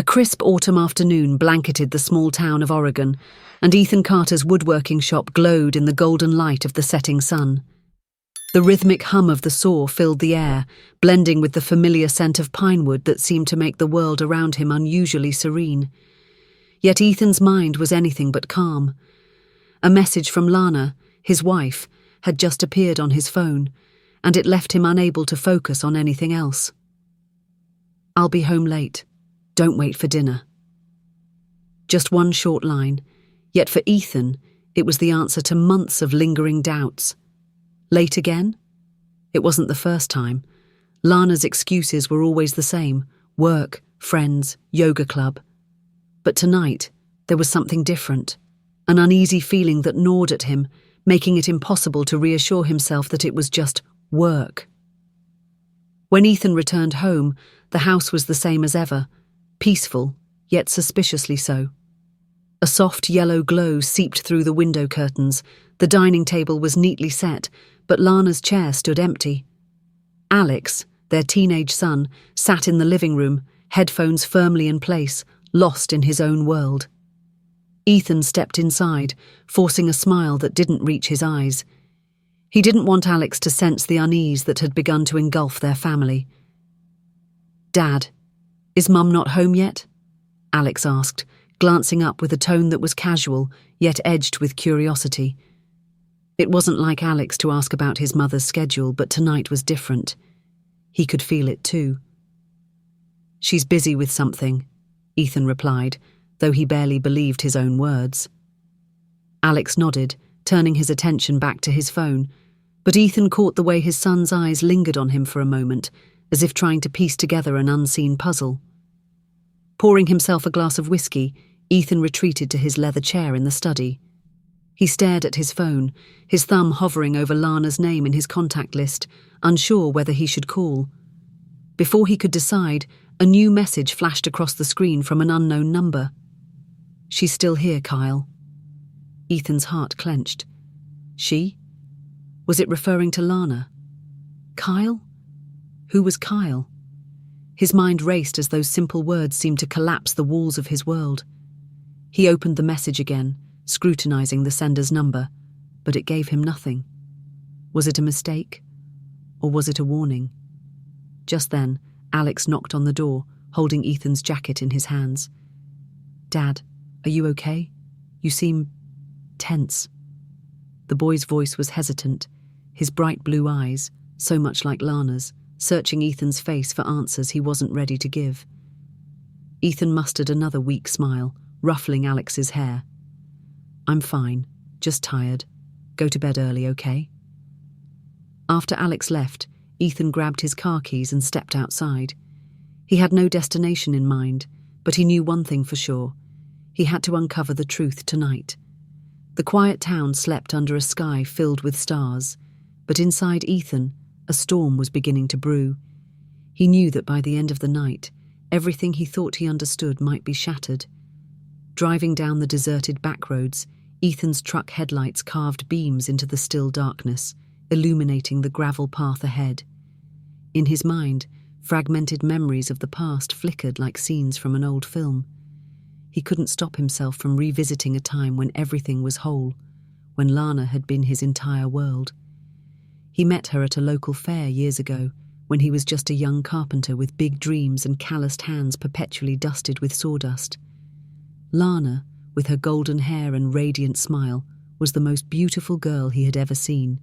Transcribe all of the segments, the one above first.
A crisp autumn afternoon blanketed the small town of Oregon, and Ethan Carter's woodworking shop glowed in the golden light of the setting sun. The rhythmic hum of the saw filled the air, blending with the familiar scent of pinewood that seemed to make the world around him unusually serene. Yet Ethan's mind was anything but calm. A message from Lana, his wife, had just appeared on his phone, and it left him unable to focus on anything else. "I'll be home late. Don't wait for dinner." Just one short line, yet for Ethan, it was the answer to months of lingering doubts. Late again? It wasn't the first time. Lana's excuses were always the same: work, friends, yoga club. But tonight, there was something different, an uneasy feeling that gnawed at him, making it impossible to reassure himself that it was just work. When Ethan returned home, the house was the same as ever, peaceful, yet suspiciously so. A soft yellow glow seeped through the window curtains. The dining table was neatly set, but Lana's chair stood empty. Alex, their teenage son, sat in the living room, headphones firmly in place, lost in his own world. Ethan stepped inside, forcing a smile that didn't reach his eyes. He didn't want Alex to sense the unease that had begun to engulf their family. "Dad, is Mum not home yet?" Alex asked, glancing up with a tone that was casual, yet edged with curiosity. It wasn't like Alex to ask about his mother's schedule, but tonight was different. He could feel it too. "She's busy with something," Ethan replied, though he barely believed his own words. Alex nodded, turning his attention back to his phone, but Ethan caught the way his son's eyes lingered on him for a moment, as if trying to piece together an unseen puzzle. Pouring himself a glass of whiskey, Ethan retreated to his leather chair in the study. He stared at his phone, his thumb hovering over Lana's name in his contact list, unsure whether he should call. Before he could decide, a new message flashed across the screen from an unknown number. "She's still here, Kyle." Ethan's heart clenched. She? Was it referring to Lana? Kyle? Who was Kyle? His mind raced as those simple words seemed to collapse the walls of his world. He opened the message again, scrutinizing the sender's number, but it gave him nothing. Was it a mistake? Or was it a warning? Just then, Alex knocked on the door, holding Ethan's jacket in his hands. "Dad, are you okay? You seem tense." The boy's voice was hesitant, his bright blue eyes, so much like Lana's, searching Ethan's face for answers he wasn't ready to give. Ethan mustered another weak smile, ruffling Alex's hair. "I'm fine, just tired. Go to bed early, okay?" After Alex left, Ethan grabbed his car keys and stepped outside. He had no destination in mind, but he knew one thing for sure. He had to uncover the truth tonight. The quiet town slept under a sky filled with stars, but inside Ethan, a storm was beginning to brew. He knew that by the end of the night, everything he thought he understood might be shattered. Driving down the deserted backroads, Ethan's truck headlights carved beams into the still darkness, illuminating the gravel path ahead. In his mind, fragmented memories of the past flickered like scenes from an old film. He couldn't stop himself from revisiting a time when everything was whole, when Lana had been his entire world. He met her at a local fair years ago, when he was just a young carpenter with big dreams and calloused hands perpetually dusted with sawdust. Lana, with her golden hair and radiant smile, was the most beautiful girl he had ever seen.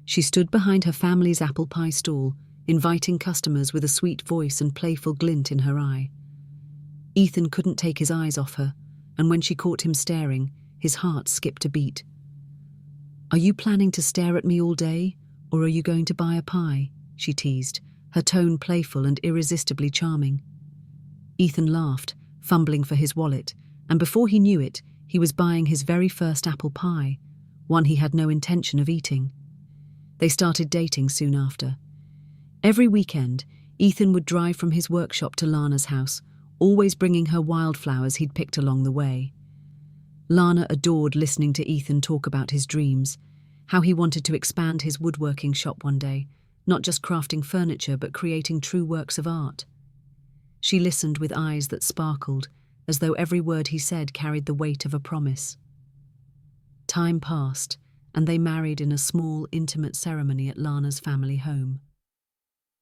She stood behind her family's apple pie stall, inviting customers with a sweet voice and playful glint in her eye. Ethan couldn't take his eyes off her, and when she caught him staring, his heart skipped a beat. "Are you planning to stare at me all day, or are you going to buy a pie?" she teased, her tone playful and irresistibly charming. Ethan laughed, fumbling for his wallet, and before he knew it, he was buying his very first apple pie, one he had no intention of eating. They started dating soon after. Every weekend, Ethan would drive from his workshop to Lana's house, always bringing her wildflowers he'd picked along the way. Lana adored listening to Ethan talk about his dreams, how he wanted to expand his woodworking shop one day, not just crafting furniture but creating true works of art. She listened with eyes that sparkled, as though every word he said carried the weight of a promise. Time passed, and they married in a small, intimate ceremony at Lana's family home.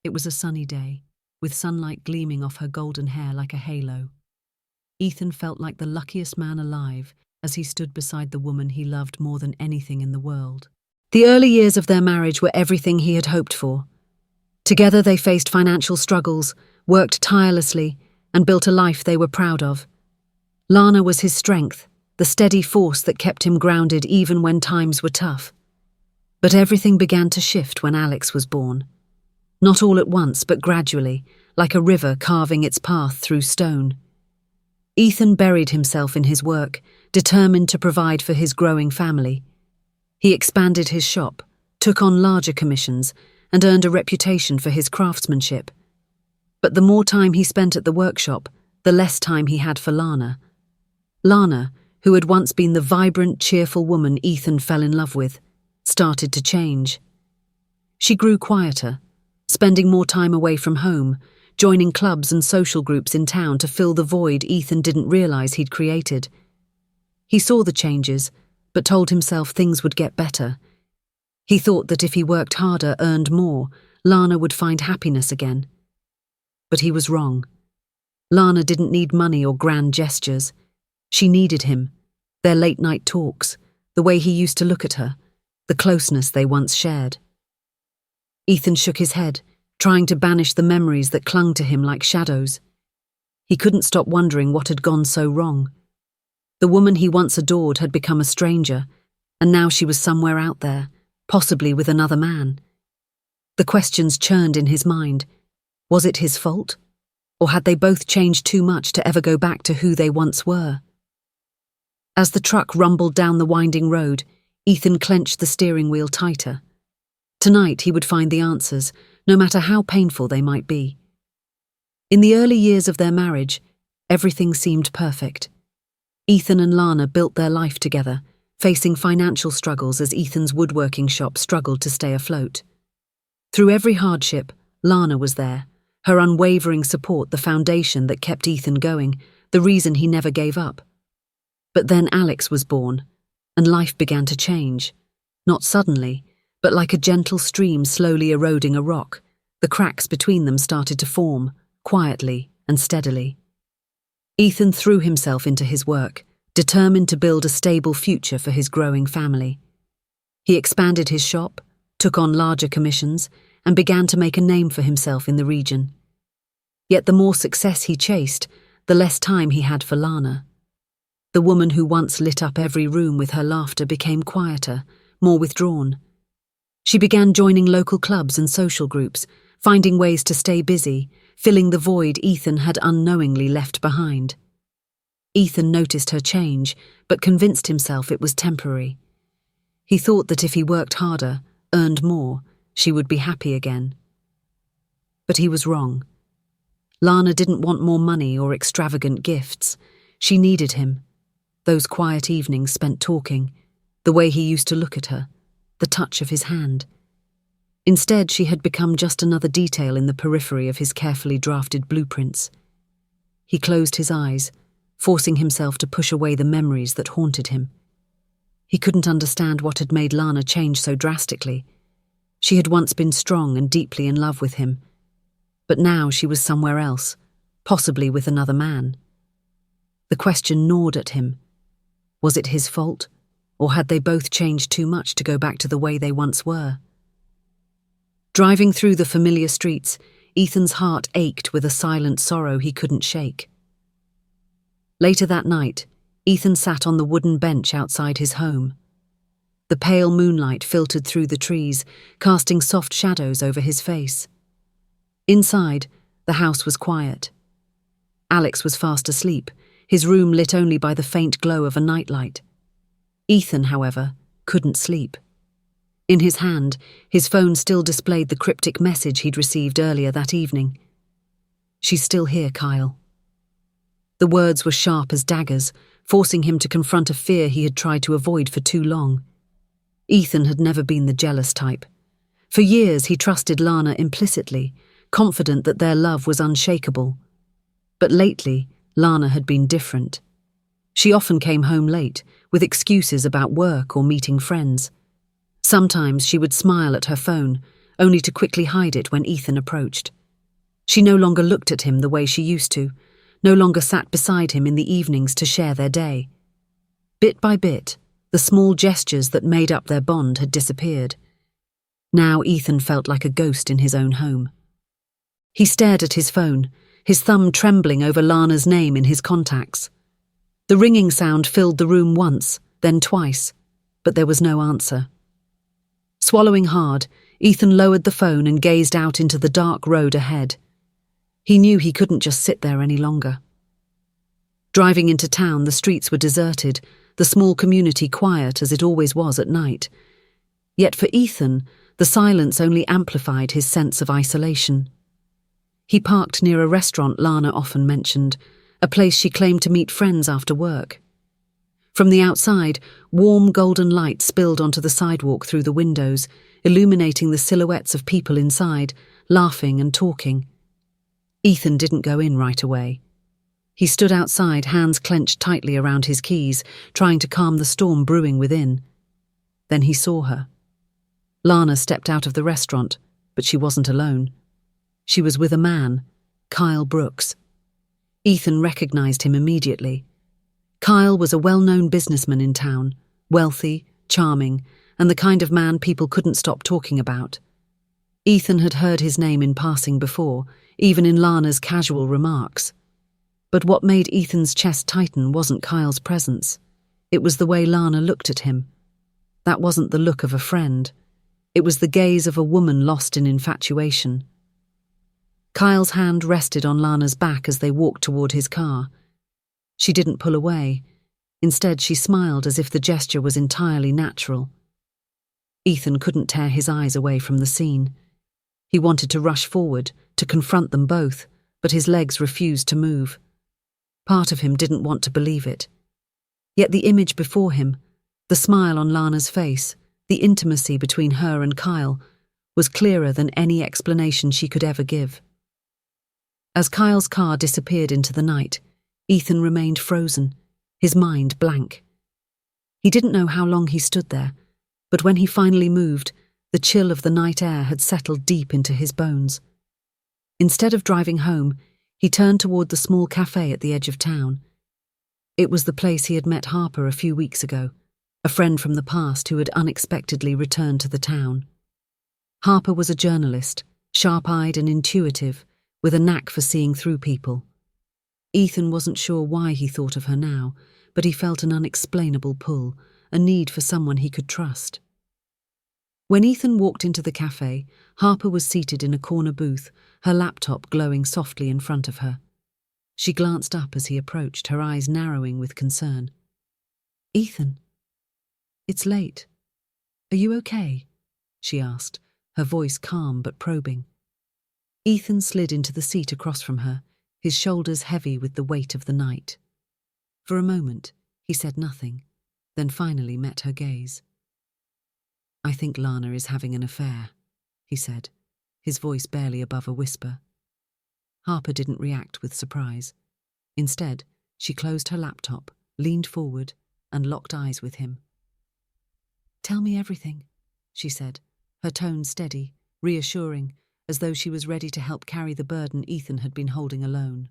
It was a sunny day, with sunlight gleaming off her golden hair like a halo. Ethan felt like the luckiest man alive as he stood beside the woman he loved more than anything in the world. The early years of their marriage were everything he had hoped for. Together they faced financial struggles, worked tirelessly, and built a life they were proud of. Lana was his strength, the steady force that kept him grounded even when times were tough. But everything began to shift when Alex was born. Not all at once, but gradually, like a river carving its path through stone. Ethan buried himself in his work, determined to provide for his growing family. He expanded his shop, took on larger commissions, and earned a reputation for his craftsmanship. But the more time he spent at the workshop, the less time he had for Lana. Lana, who had once been the vibrant, cheerful woman Ethan fell in love with, started to change. She grew quieter, spending more time away from home, joining clubs and social groups in town to fill the void Ethan didn't realize he'd created. He saw the changes, but told himself things would get better. He thought that if he worked harder, earned more, Lana would find happiness again. But he was wrong. Lana didn't need money or grand gestures. She needed him, their late-night talks, the way he used to look at her, the closeness they once shared. Ethan shook his head, trying to banish the memories that clung to him like shadows. He couldn't stop wondering what had gone so wrong. The woman he once adored had become a stranger, and now she was somewhere out there, possibly with another man. The questions churned in his mind. Was it his fault? Or had they both changed too much to ever go back to who they once were? As the truck rumbled down the winding road, Ethan clenched the steering wheel tighter. Tonight he would find the answers, no matter how painful they might be. In the early years of their marriage, everything seemed perfect. Ethan and Lana built their life together, facing financial struggles as Ethan's woodworking shop struggled to stay afloat. Through every hardship, Lana was there, her unwavering support the foundation that kept Ethan going, the reason he never gave up. But then Alex was born, and life began to change. Not suddenly, but like a gentle stream slowly eroding a rock, the cracks between them started to form, quietly and steadily. Ethan threw himself into his work, determined to build a stable future for his growing family. He expanded his shop, took on larger commissions, and began to make a name for himself in the region. Yet the more success he chased, the less time he had for Lana. The woman who once lit up every room with her laughter became quieter, more withdrawn. She began joining local clubs and social groups, finding ways to stay busy, filling the void Ethan had unknowingly left behind. Ethan noticed her change, but convinced himself it was temporary. He thought that if he worked harder, earned more, she would be happy again. But he was wrong. Lana didn't want more money or extravagant gifts. She needed him. Those quiet evenings spent talking, the way he used to look at her, the touch of his hand. Instead, she had become just another detail in the periphery of his carefully drafted blueprints. He closed his eyes, forcing himself to push away the memories that haunted him. He couldn't understand what had made Lana change so drastically. She had once been strong and deeply in love with him, but now she was somewhere else, possibly with another man. The question gnawed at him. Was it his fault, or had they both changed too much to go back to the way they once were? Driving through the familiar streets, Ethan's heart ached with a silent sorrow he couldn't shake. Later that night, Ethan sat on the wooden bench outside his home. The pale moonlight filtered through the trees, casting soft shadows over his face. Inside, the house was quiet. Alex was fast asleep, his room lit only by the faint glow of a nightlight. Ethan, however, couldn't sleep. In his hand, his phone still displayed the cryptic message he'd received earlier that evening. "She's still here, Kyle." The words were sharp as daggers, forcing him to confront a fear he had tried to avoid for too long. Ethan had never been the jealous type. For years he trusted Lana implicitly, confident that their love was unshakable. But lately, Lana had been different. She often came home late, with excuses about work or meeting friends. Sometimes she would smile at her phone, only to quickly hide it when Ethan approached. She no longer looked at him the way she used to, no longer sat beside him in the evenings to share their day. Bit by bit, the small gestures that made up their bond had disappeared. Now Ethan felt like a ghost in his own home. He stared at his phone, his thumb trembling over Lana's name in his contacts. The ringing sound filled the room once, then twice, but there was no answer. Swallowing hard, Ethan lowered the phone and gazed out into the dark road ahead. He knew he couldn't just sit there any longer. Driving into town, the streets were deserted, the small community quiet as it always was at night. Yet for Ethan, the silence only amplified his sense of isolation. He parked near a restaurant Lana often mentioned, a place she claimed to meet friends after work. From the outside, warm golden light spilled onto the sidewalk through the windows, illuminating the silhouettes of people inside, laughing and talking. Ethan didn't go in right away. He stood outside, hands clenched tightly around his keys, trying to calm the storm brewing within. Then he saw her. Lana stepped out of the restaurant, but she wasn't alone. She was with a man, Kyle Brooks. Ethan recognized him immediately. Kyle was a well-known businessman in town, wealthy, charming, and the kind of man people couldn't stop talking about. Ethan had heard his name in passing before, even in Lana's casual remarks. But what made Ethan's chest tighten wasn't Kyle's presence. It was the way Lana looked at him. That wasn't the look of a friend. It was the gaze of a woman lost in infatuation. Kyle's hand rested on Lana's back as they walked toward his car. She didn't pull away. Instead, she smiled as if the gesture was entirely natural. Ethan couldn't tear his eyes away from the scene. He wanted to rush forward, to confront them both, but his legs refused to move. Part of him didn't want to believe it. Yet the image before him, the smile on Lana's face, the intimacy between her and Kyle, was clearer than any explanation she could ever give. As Kyle's car disappeared into the night, Ethan remained frozen, his mind blank. He didn't know how long he stood there, but when he finally moved, the chill of the night air had settled deep into his bones. Instead of driving home, he turned toward the small cafe at the edge of town. It was the place he had met Harper a few weeks ago, a friend from the past who had unexpectedly returned to the town. Harper was a journalist, sharp-eyed and intuitive, with a knack for seeing through people. Ethan wasn't sure why he thought of her now, but he felt an unexplainable pull, a need for someone he could trust. When Ethan walked into the cafe, Harper was seated in a corner booth, her laptop glowing softly in front of her. She glanced up as he approached, her eyes narrowing with concern. "Ethan, it's late. Are you okay?" she asked, her voice calm but probing. Ethan slid into the seat across from her, his shoulders heavy with the weight of the night. For a moment, he said nothing, then finally met her gaze. "I think Lana is having an affair," he said, his voice barely above a whisper. Harper didn't react with surprise. Instead, she closed her laptop, leaned forward, and locked eyes with him. "Tell me everything," she said, her tone steady, reassuring, as though she was ready to help carry the burden Ethan had been holding alone.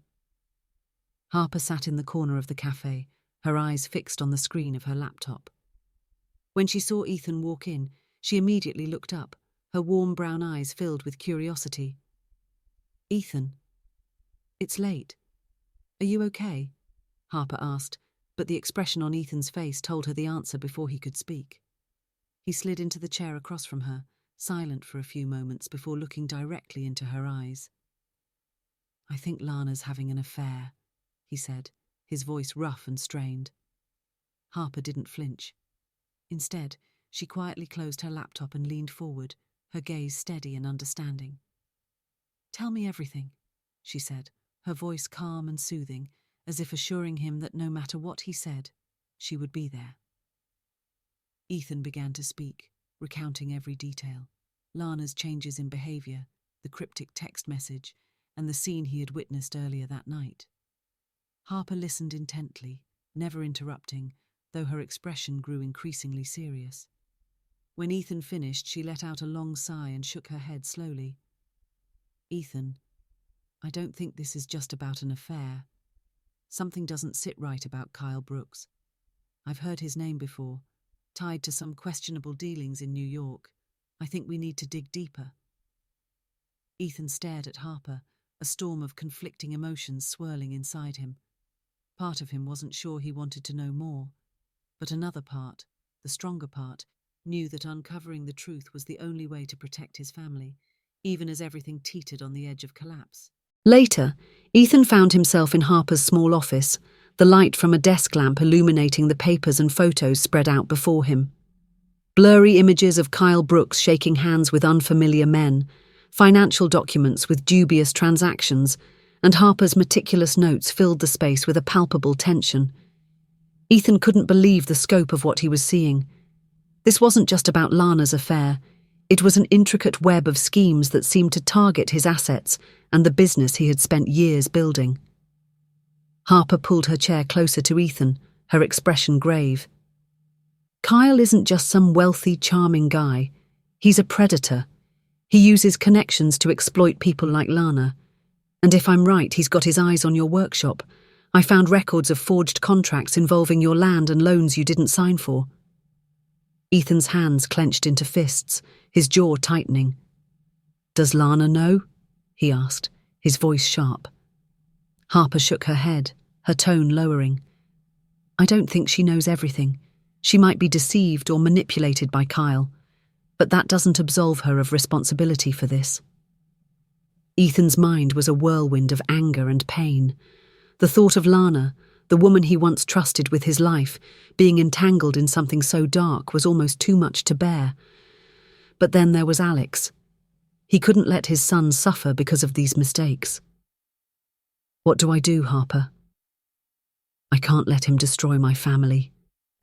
Harper sat in the corner of the cafe, her eyes fixed on the screen of her laptop. When she saw Ethan walk in, she immediately looked up, her warm brown eyes filled with curiosity. "Ethan, it's late. Are you okay?" Harper asked, but the expression on Ethan's face told her the answer before he could speak. He slid into the chair across from her, silent for a few moments before looking directly into her eyes. "I think Lana's having an affair," he said, his voice rough and strained. Harper didn't flinch. Instead, she quietly closed her laptop and leaned forward, her gaze steady and understanding. "Tell me everything," she said, her voice calm and soothing, as if assuring him that no matter what he said, she would be there. Ethan began to speak, recounting every detail: Lana's changes in behavior, the cryptic text message, and the scene he had witnessed earlier that night. Harper listened intently, never interrupting, though her expression grew increasingly serious. When Ethan finished, she let out a long sigh and shook her head slowly. Ethan, I don't think this is just about an affair. Something doesn't sit right about Kyle Brooks. I've heard his name before, tied to some questionable dealings in New York. I think we need to dig deeper. Ethan stared at Harper, a storm of conflicting emotions swirling inside him. Part of him wasn't sure he wanted to know more, but another part, the stronger part, knew that uncovering the truth was the only way to protect his family, even as everything teetered on the edge of collapse. Later, Ethan found himself in Harper's small office, the light from a desk lamp illuminating the papers and photos spread out before him. Blurry images of Kyle Brooks shaking hands with unfamiliar men, financial documents with dubious transactions, and Harper's meticulous notes filled the space with a palpable tension. Ethan couldn't believe the scope of what he was seeing. This wasn't just about Lana's affair. It was an intricate web of schemes that seemed to target his assets and the business he had spent years building. Harper pulled her chair closer to Ethan, her expression grave. Kyle isn't just some wealthy, charming guy. He's a predator. He uses connections to exploit people like Lana. And if I'm right, he's got his eyes on your workshop. I found records of forged contracts involving your land and loans you didn't sign for. Ethan's hands clenched into fists, his jaw tightening. Does Lana know? He asked, his voice sharp. Harper shook her head, her tone lowering. I don't think she knows everything. She might be deceived or manipulated by Kyle, but that doesn't absolve her of responsibility for this. Ethan's mind was a whirlwind of anger and pain. The thought of Lana, the woman he once trusted with his life, being entangled in something so dark was almost too much to bear. But then there was Alex. He couldn't let his son suffer because of these mistakes. What do I do, Harper? I can't let him destroy my family,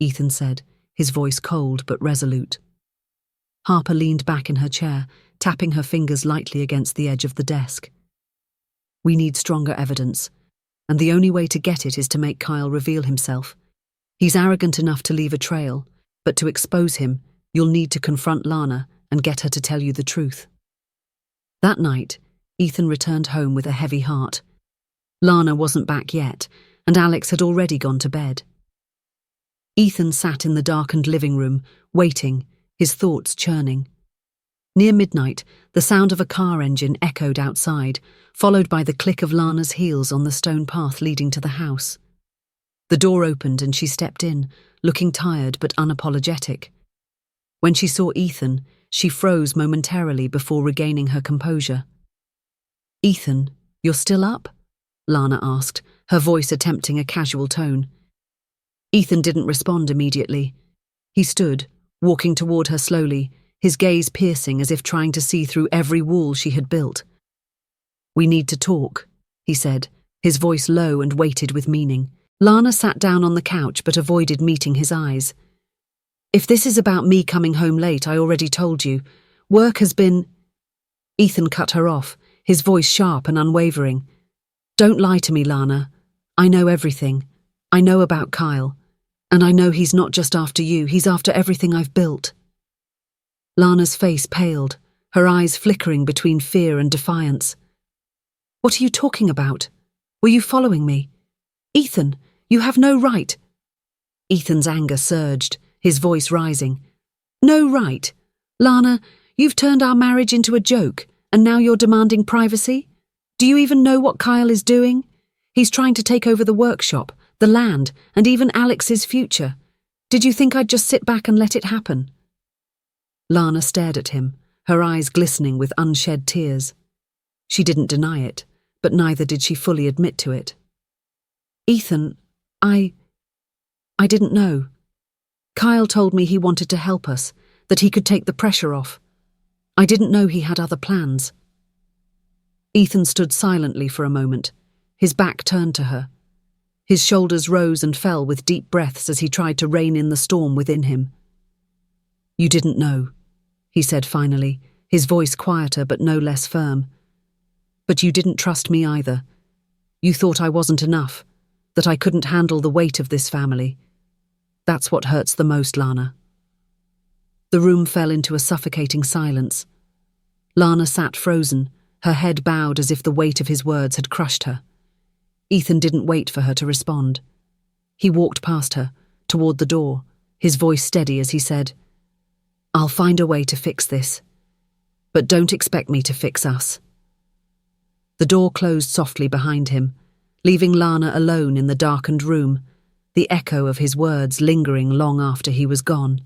Ethan said, his voice cold but resolute. Harper leaned back in her chair, tapping her fingers lightly against the edge of the desk. We need stronger evidence, and the only way to get it is to make Kyle reveal himself. He's arrogant enough to leave a trail, but to expose him, you'll need to confront Lana and get her to tell you the truth. That night, Ethan returned home with a heavy heart. Lana wasn't back yet, and Alex had already gone to bed. Ethan sat in the darkened living room, waiting, his thoughts churning. Near midnight, the sound of a car engine echoed outside, followed by the click of Lana's heels on the stone path leading to the house. The door opened and she stepped in, looking tired but unapologetic. When she saw Ethan, she froze momentarily before regaining her composure. Ethan, you're still up? Lana asked, her voice attempting a casual tone. Ethan didn't respond immediately. He stood, walking toward her slowly, his gaze piercing as if trying to see through every wall she had built. We need to talk, he said, his voice low and weighted with meaning. Lana sat down on the couch but avoided meeting his eyes. If this is about me coming home late, I already told you. Work has been... Ethan cut her off, his voice sharp and unwavering. Don't lie to me, Lana. I know everything. I know about Kyle. And I know he's not just after you, he's after everything I've built. Lana's face paled, her eyes flickering between fear and defiance. What are you talking about? Were you following me? Ethan, you have no right. Ethan's anger surged, his voice rising. No right? Lana, you've turned our marriage into a joke, and now you're demanding privacy? Do you even know what Kyle is doing? He's trying to take over the workshop, the land, and even Alex's future. Did you think I'd just sit back and let it happen? Lana stared at him, her eyes glistening with unshed tears. She didn't deny it, but neither did she fully admit to it. Ethan, I didn't know. Kyle told me he wanted to help us, that he could take the pressure off. I didn't know he had other plans. Ethan stood silently for a moment, his back turned to her. His shoulders rose and fell with deep breaths as he tried to rein in the storm within him. You didn't know, he said finally, his voice quieter but no less firm. But you didn't trust me either. You thought I wasn't enough. that I couldn't handle the weight of this family. That's what hurts the most, Lana." The room fell into a suffocating silence. Lana sat frozen, her head bowed as if the weight of his words had crushed her. Ethan didn't wait for her to respond. He walked past her, toward the door, his voice steady as he said, "I'll find a way to fix this. But don't expect me to fix us." The door closed softly behind him, leaving Lana alone in the darkened room, the echo of his words lingering long after he was gone.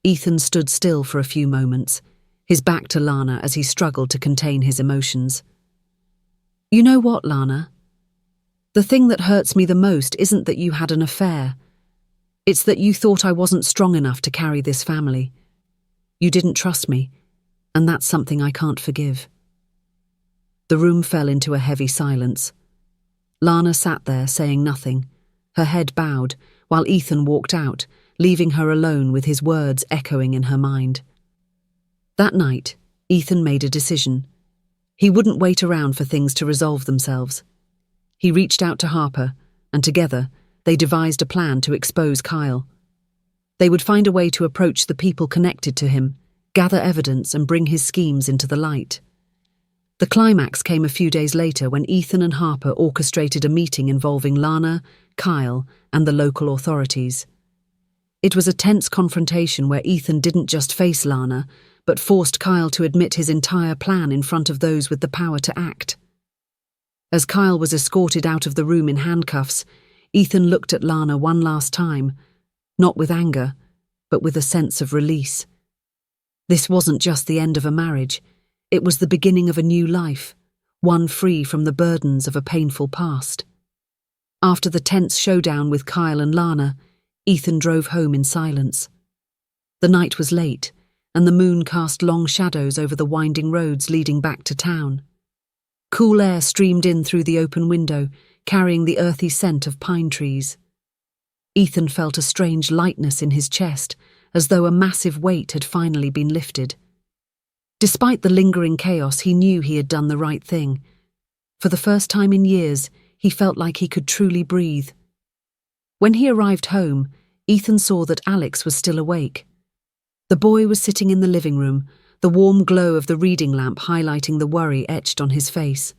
Ethan stood still for a few moments, his back to Lana as he struggled to contain his emotions. "You know what, Lana? The thing that hurts me the most isn't that you had an affair. It's that you thought I wasn't strong enough to carry this family. You didn't trust me, and that's something I can't forgive." The room fell into a heavy silence. Lana sat there saying nothing, her head bowed, while Ethan walked out, leaving her alone with his words echoing in her mind. That night, Ethan made a decision. He wouldn't wait around for things to resolve themselves. He reached out to Harper, and together, they devised a plan to expose Kyle. They would find a way to approach the people connected to him, gather evidence and bring his schemes into the light. The climax came a few days later when Ethan and Harper orchestrated a meeting involving Lana, Kyle, and the local authorities. It was a tense confrontation where Ethan didn't just face Lana, but forced Kyle to admit his entire plan in front of those with the power to act. As Kyle was escorted out of the room in handcuffs, Ethan looked at Lana one last time, not with anger, but with a sense of release. This wasn't just the end of a marriage, it was the beginning of a new life, one free from the burdens of a painful past. After the tense showdown with Kyle and Lana, Ethan drove home in silence. The night was late, and the moon cast long shadows over the winding roads leading back to town. Cool air streamed in through the open window, carrying the earthy scent of pine trees. Ethan felt a strange lightness in his chest, as though a massive weight had finally been lifted. Despite the lingering chaos, he knew he had done the right thing. For the first time in years, he felt like he could truly breathe. When he arrived home, Ethan saw that Alex was still awake. The boy was sitting in the living room, the warm glow of the reading lamp highlighting the worry etched on his face.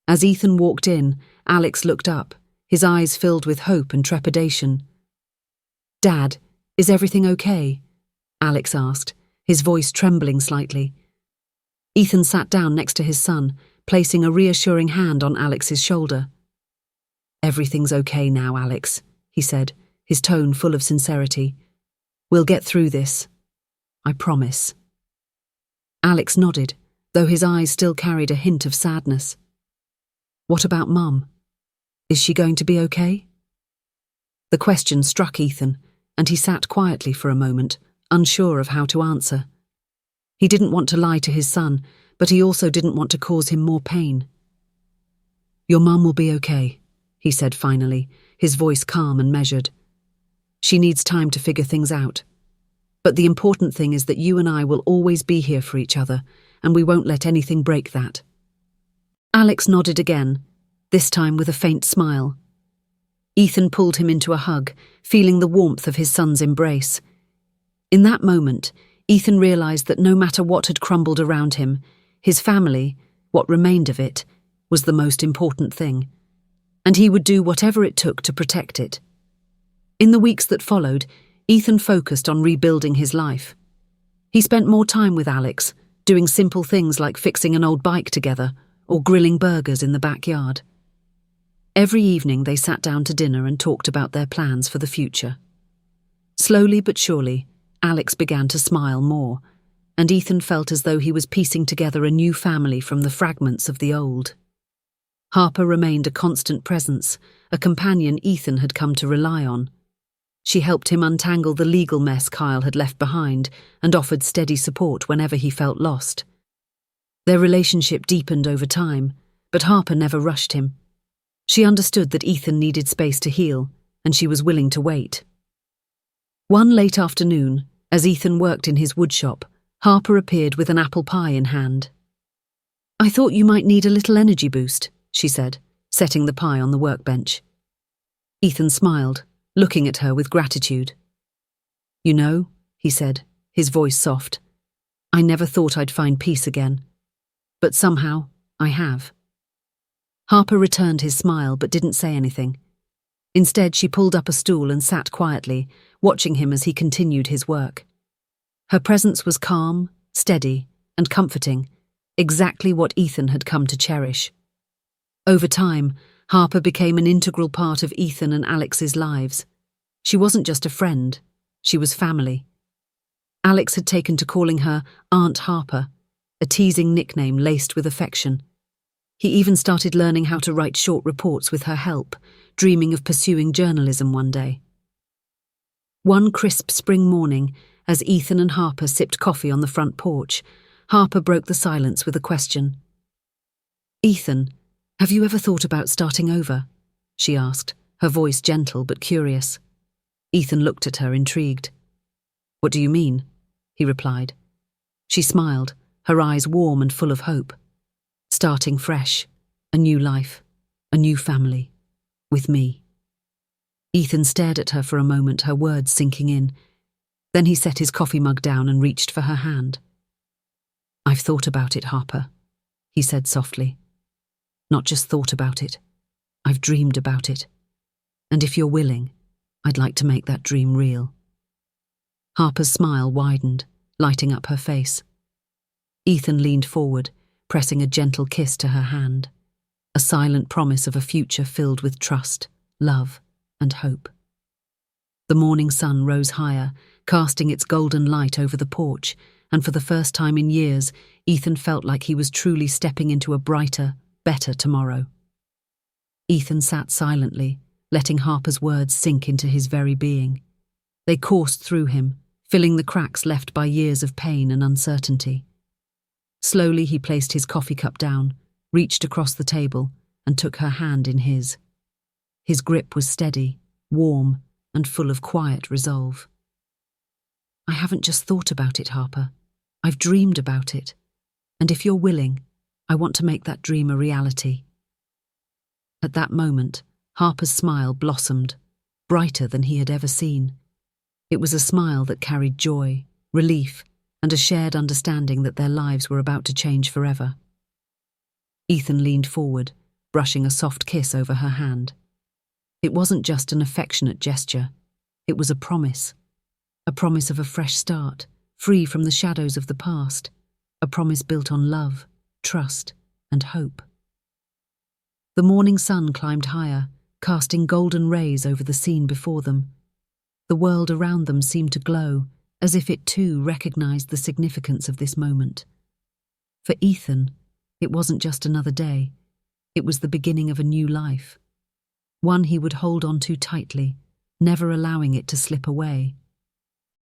As Ethan walked in, Alex looked up, his eyes filled with hope and trepidation. "Dad, is everything okay?" Alex asked, his voice trembling slightly. Ethan sat down next to his son, placing a reassuring hand on Alex's shoulder. "Everything's okay now, Alex," he said, his tone full of sincerity. "We'll get through this. I promise." Alex nodded, though his eyes still carried a hint of sadness. "What about Mum? Is she going to be okay?" The question struck Ethan, and he sat quietly for a moment, unsure of how to answer. He didn't want to lie to his son, but he also didn't want to cause him more pain. "Your mum will be okay," he said finally, his voice calm and measured. "She needs time to figure things out. But the important thing is that you and I will always be here for each other, and we won't let anything break that." Alex nodded again, this time with a faint smile. Ethan pulled him into a hug, feeling the warmth of his son's embrace. In that moment, Ethan realized that no matter what had crumbled around him, his family, what remained of it, was the most important thing, and he would do whatever it took to protect it. In the weeks that followed, Ethan focused on rebuilding his life. He spent more time with Alex, doing simple things like fixing an old bike together or grilling burgers in the backyard. Every evening they sat down to dinner and talked about their plans for the future. Slowly but surely, Alex began to smile more, and Ethan felt as though he was piecing together a new family from the fragments of the old. Harper remained a constant presence, a companion Ethan had come to rely on. She helped him untangle the legal mess Kyle had left behind and offered steady support whenever he felt lost. Their relationship deepened over time, but Harper never rushed him. She understood that Ethan needed space to heal, and she was willing to wait. One late afternoon, as Ethan worked in his woodshop, Harper appeared with an apple pie in hand. "I thought you might need a little energy boost," she said, setting the pie on the workbench. Ethan smiled, looking at her with gratitude. "You know," he said, his voice soft, "I never thought I'd find peace again. But somehow, I have." Harper returned his smile but didn't say anything. Instead, she pulled up a stool and sat quietly, watching him as he continued his work. Her presence was calm, steady, and comforting, exactly what Ethan had come to cherish. Over time, Harper became an integral part of Ethan and Alex's lives. She wasn't just a friend, she was family. Alex had taken to calling her Aunt Harper, a teasing nickname laced with affection. He even started learning how to write short reports with her help, dreaming of pursuing journalism one day. One crisp spring morning, as Ethan and Harper sipped coffee on the front porch, Harper broke the silence with a question. "Ethan, have you ever thought about starting over?" she asked, her voice gentle but curious. Ethan looked at her, intrigued. "What do you mean?" he replied. She smiled, her eyes warm and full of hope. "Starting fresh, a new life, a new family, with me." Ethan stared at her for a moment, her words sinking in. Then he set his coffee mug down and reached for her hand. "I've thought about it, Harper," he said softly. "Not just thought about it, I've dreamed about it. And if you're willing, I'd like to make that dream real." Harper's smile widened, lighting up her face. Ethan leaned forward, pressing a gentle kiss to her hand, a silent promise of a future filled with trust, love, and hope. The morning sun rose higher, casting its golden light over the porch, and for the first time in years, Ethan felt like he was truly stepping into a brighter, better tomorrow. Ethan sat silently, letting Harper's words sink into his very being. They coursed through him, filling the cracks left by years of pain and uncertainty. Slowly he placed his coffee cup down, reached across the table, and took her hand in his. His grip was steady, warm, and full of quiet resolve. "I haven't just thought about it, Harper. I've dreamed about it. And if you're willing, I want to make that dream a reality." At that moment, Harper's smile blossomed, brighter than he had ever seen. It was a smile that carried joy, relief, and a shared understanding that their lives were about to change forever. Ethan leaned forward, brushing a soft kiss over her hand. It wasn't just an affectionate gesture, it was a promise of a fresh start, free from the shadows of the past, a promise built on love, trust, and hope. The morning sun climbed higher, casting golden rays over the scene before them. The world around them seemed to glow, as if it too recognized the significance of this moment. For Ethan, it wasn't just another day, it was the beginning of a new life. One he would hold on to tightly, never allowing it to slip away.